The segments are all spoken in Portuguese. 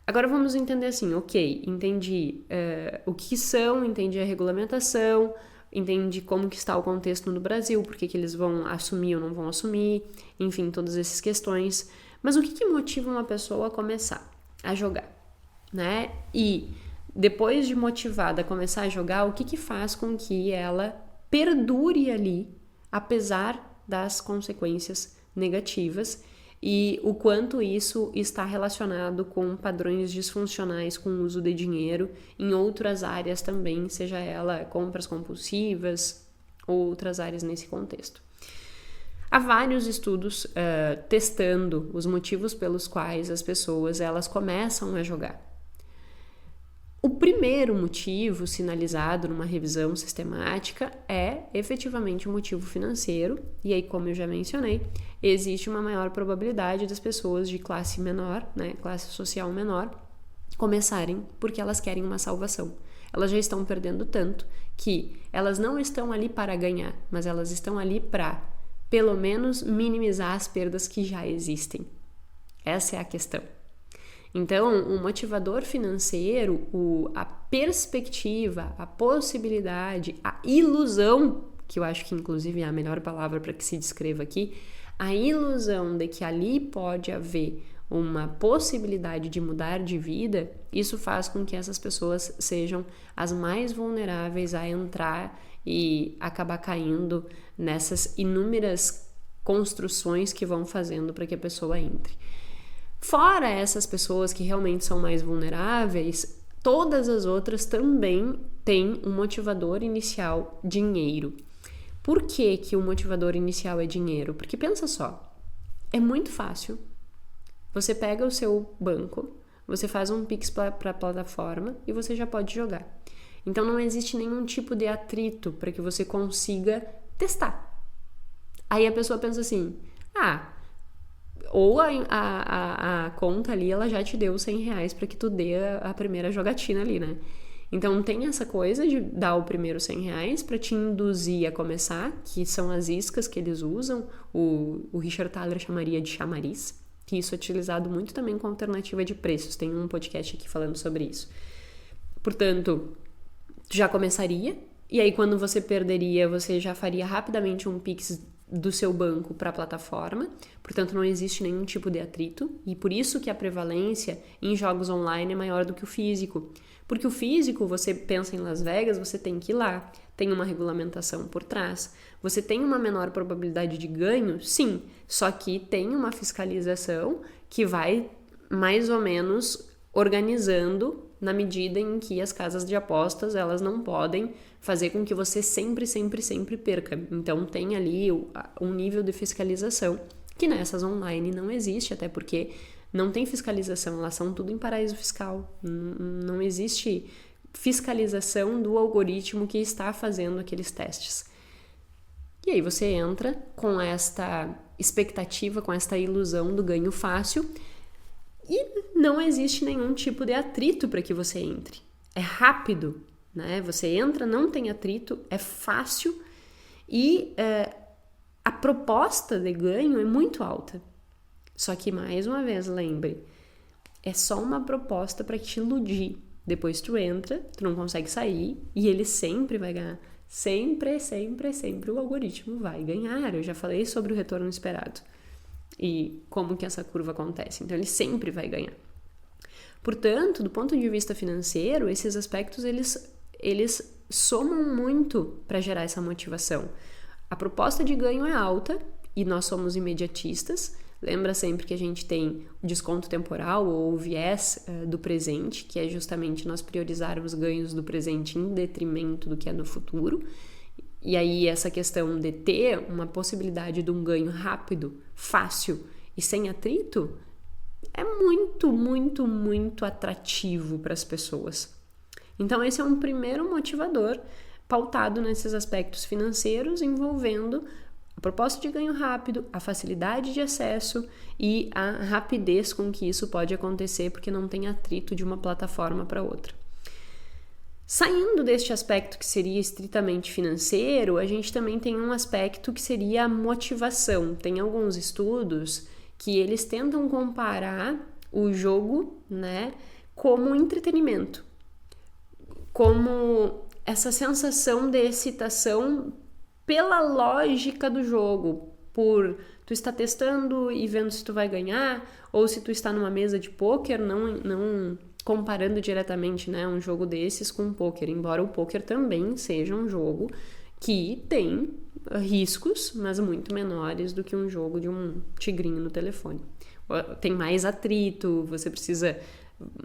Agora vamos entender assim, ok, entendi o que são, entendi a regulamentação, entendi como que está o contexto no Brasil, por que eles vão assumir ou não vão assumir, enfim, todas essas questões. Mas o que motiva uma pessoa a começar a jogar, né? E depois de motivada a começar a jogar, o que faz com que ela perdure ali, apesar das consequências negativas, e o quanto isso está relacionado com padrões disfuncionais com o uso de dinheiro em outras áreas também, seja ela compras compulsivas ou outras áreas nesse contexto. Há vários estudos testando os motivos pelos quais as pessoas elas começam a jogar. O primeiro motivo sinalizado numa revisão sistemática é efetivamente um motivo financeiro, e aí, como eu já mencionei, existe uma maior probabilidade das pessoas de classe menor, né, classe social menor, começarem porque elas querem uma salvação. Elas já estão perdendo tanto que elas não estão ali para ganhar, mas elas estão ali para, pelo menos, minimizar as perdas que já existem. Essa é a questão. Então, o motivador financeiro, a perspectiva, a possibilidade, a ilusão, que eu acho que inclusive é a melhor palavra para que se descreva aqui, a ilusão de que ali pode haver uma possibilidade de mudar de vida, isso faz com que essas pessoas sejam as mais vulneráveis a entrar e acabar caindo nessas inúmeras construções que vão fazendo para que a pessoa entre. Fora essas pessoas que realmente são mais vulneráveis, todas as outras também têm um motivador inicial, dinheiro. Por que o motivador inicial é dinheiro? Porque pensa só, é muito fácil. Você pega o seu banco, você faz um Pix para a plataforma e você já pode jogar. Então não existe nenhum tipo de atrito para que você consiga testar. Aí a pessoa pensa assim, ou a conta ali, ela já te deu R$100 para que tu dê a primeira jogatina ali, né? Então tem essa coisa de dar o primeiro R$100 para te induzir a começar, que são as iscas que eles usam, o Richard Thaler chamaria de chamariz, que isso é utilizado muito também com alternativa de preços, tem um podcast aqui falando sobre isso. Portanto, tu já começaria, e aí quando você perderia, você já faria rapidamente um Pix do seu banco para a plataforma, portanto não existe nenhum tipo de atrito, e por isso que a prevalência em jogos online é maior do que o físico, porque o físico, você pensa em Las Vegas, você tem que ir lá, tem uma regulamentação por trás, você tem uma menor probabilidade de ganho, sim, só que tem uma fiscalização que vai mais ou menos organizando na medida em que as casas de apostas, elas não podem fazer com que você sempre perca. Então tem ali um nível de fiscalização que nessas online não existe, até porque não tem fiscalização, elas são tudo em paraíso fiscal. Não existe fiscalização do algoritmo que está fazendo aqueles testes. E aí você entra com esta expectativa, com esta ilusão do ganho fácil, e não existe nenhum tipo de atrito para que você entre. É rápido, né? Você entra, não tem atrito, é fácil e a proposta de ganho é muito alta. Só que, mais uma vez, lembre, é só uma proposta para te iludir. Depois tu entra, tu não consegue sair e ele sempre vai ganhar. Sempre o algoritmo vai ganhar. Eu já falei sobre o retorno esperado e como que essa curva acontece. Então, ele sempre vai ganhar. Portanto, do ponto de vista financeiro, esses aspectos, eles somam muito para gerar essa motivação. A proposta de ganho é alta e nós somos imediatistas. Lembra sempre que a gente tem o desconto temporal ou o viés do presente, que é justamente nós priorizarmos ganhos do presente em detrimento do que é no futuro. E aí essa questão de ter uma possibilidade de um ganho rápido, fácil e sem atrito é muito atrativo para as pessoas. Então esse é um primeiro motivador pautado nesses aspectos financeiros envolvendo a proposta de ganho rápido, a facilidade de acesso e a rapidez com que isso pode acontecer porque não tem atrito de uma plataforma para outra. Saindo deste aspecto que seria estritamente financeiro, a gente também tem um aspecto que seria a motivação. Tem alguns estudos que eles tentam comparar o jogo, né, como entretenimento, como essa sensação de excitação pela lógica do jogo, por tu estar testando e vendo se tu vai ganhar, ou se tu está numa mesa de pôquer, não comparando diretamente, né, um jogo desses com um pôquer, embora o pôquer também seja um jogo que tem riscos, mas muito menores do que um jogo de um tigrinho no telefone. Tem mais atrito, você precisa...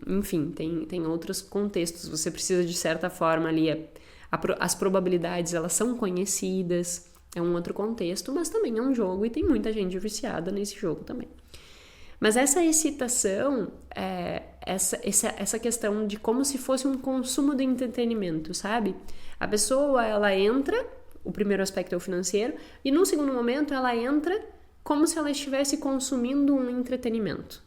Enfim, tem outros contextos. Você precisa, de certa forma, ali... As probabilidades, elas são conhecidas. É um outro contexto, mas também é um jogo e tem muita gente viciada nesse jogo também. Mas essa excitação, essa questão de como se fosse um consumo de entretenimento, sabe? A pessoa, ela entra... O primeiro aspecto é o financeiro. E no segundo momento, ela entra como se ela estivesse consumindo um entretenimento.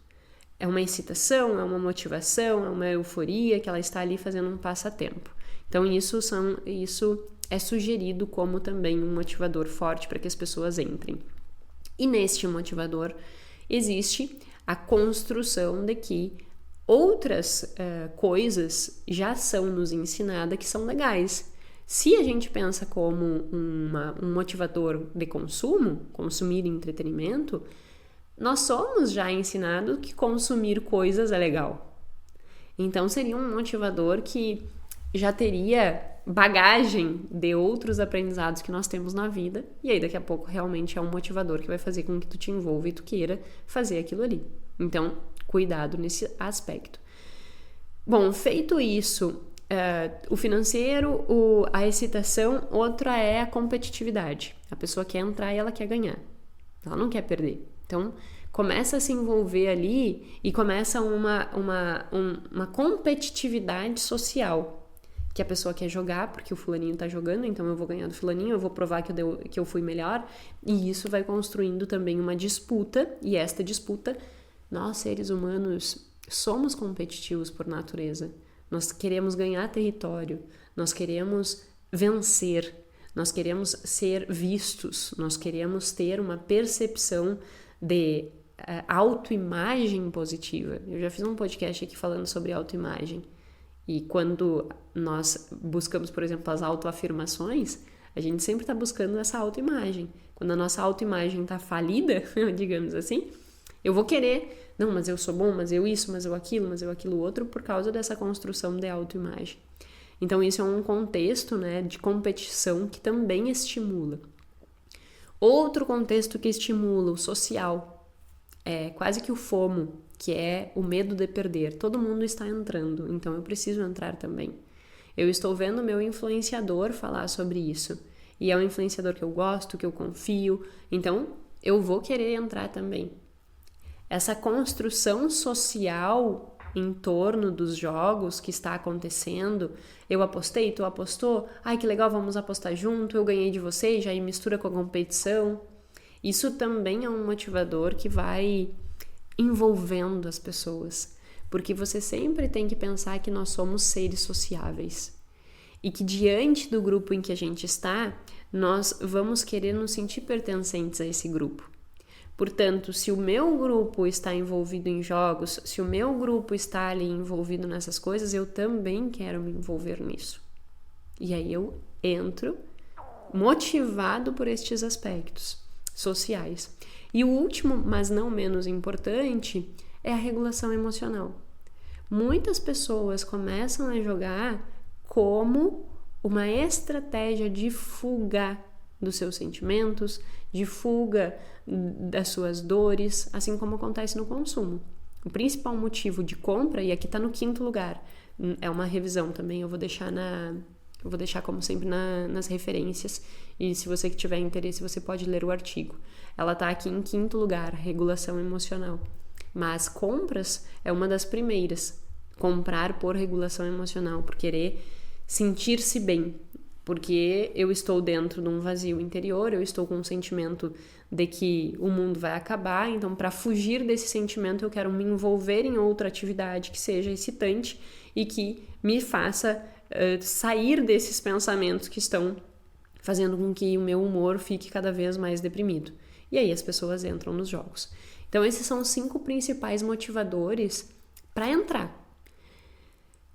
É uma excitação, é uma motivação, é uma euforia que ela está ali fazendo um passatempo. Então, isso é sugerido como também um motivador forte para que as pessoas entrem. E neste motivador existe a construção de que outras coisas já são nos ensinadas que são legais. Se a gente pensa como um motivador de consumo, consumir entretenimento, nós somos já ensinados que consumir coisas é legal. Então, seria um motivador que já teria bagagem de outros aprendizados que nós temos na vida, e aí daqui a pouco realmente é um motivador que vai fazer com que tu te envolva e tu queira fazer aquilo ali. Então, cuidado nesse aspecto. Bom, feito isso... o financeiro, a excitação, outra é a competitividade. A pessoa quer entrar e ela quer ganhar. Ela não quer perder. Então, começa a se envolver ali e começa uma competitividade social. Que a pessoa quer jogar, porque o fulaninho tá jogando, então eu vou ganhar do fulaninho, eu vou provar que eu fui melhor. E isso vai construindo também uma disputa. E esta disputa, nós, seres humanos, somos competitivos por natureza. Nós queremos ganhar território, nós queremos vencer, nós queremos ser vistos, nós queremos ter uma percepção de autoimagem positiva. Eu já fiz um podcast aqui falando sobre autoimagem. E quando nós buscamos, por exemplo, as autoafirmações, a gente sempre está buscando essa autoimagem. Quando a nossa autoimagem está falida, digamos assim, eu vou querer... Não, mas eu sou bom, mas eu isso, mas eu aquilo outro, por causa dessa construção de autoimagem. Então, isso é um contexto, né, de competição que também estimula. Outro contexto que estimula, o social, é quase que o FOMO, que é o medo de perder. Todo mundo está entrando, então eu preciso entrar também. Eu estou vendo meu influenciador falar sobre isso. E é um influenciador que eu gosto, que eu confio, então eu vou querer entrar também. Essa construção social em torno dos jogos que está acontecendo, eu apostei, tu apostou, ai que legal, vamos apostar junto, eu ganhei de você, já aí mistura com a competição. Isso também é um motivador que vai envolvendo as pessoas, porque você sempre tem que pensar que nós somos seres sociáveis e que diante do grupo em que a gente está, nós vamos querer nos sentir pertencentes a esse grupo. Portanto, se o meu grupo está envolvido em jogos, se o meu grupo está ali envolvido nessas coisas, eu também quero me envolver nisso. E aí eu entro motivado por estes aspectos sociais. E o último, mas não menos importante, é a regulação emocional. Muitas pessoas começam a jogar como uma estratégia de fuga dos seus sentimentos, de fuga das suas dores, assim como acontece no consumo. O principal motivo de compra, e aqui está no 5º lugar, é uma revisão também, eu vou deixar como sempre nas referências, e se você que tiver interesse, você pode ler o artigo. Ela está aqui em 5º lugar, regulação emocional. Mas compras é uma das primeiras. Comprar por regulação emocional, por querer sentir-se bem, porque eu estou dentro de um vazio interior, eu estou com um sentimento de que o mundo vai acabar, então para fugir desse sentimento eu quero me envolver em outra atividade que seja excitante e que me faça sair desses pensamentos que estão fazendo com que o meu humor fique cada vez mais deprimido. E aí as pessoas entram nos jogos. Então esses são os 5 principais motivadores para entrar.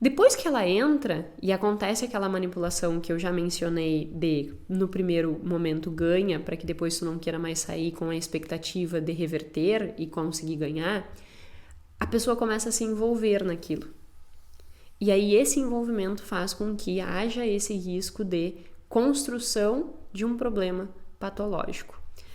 Depois que ela entra e acontece aquela manipulação que eu já mencionei de, no primeiro momento, ganha, para que depois tu não queira mais sair com a expectativa de reverter e conseguir ganhar, a pessoa começa a se envolver naquilo. E aí esse envolvimento faz com que haja esse risco de construção de um problema patológico.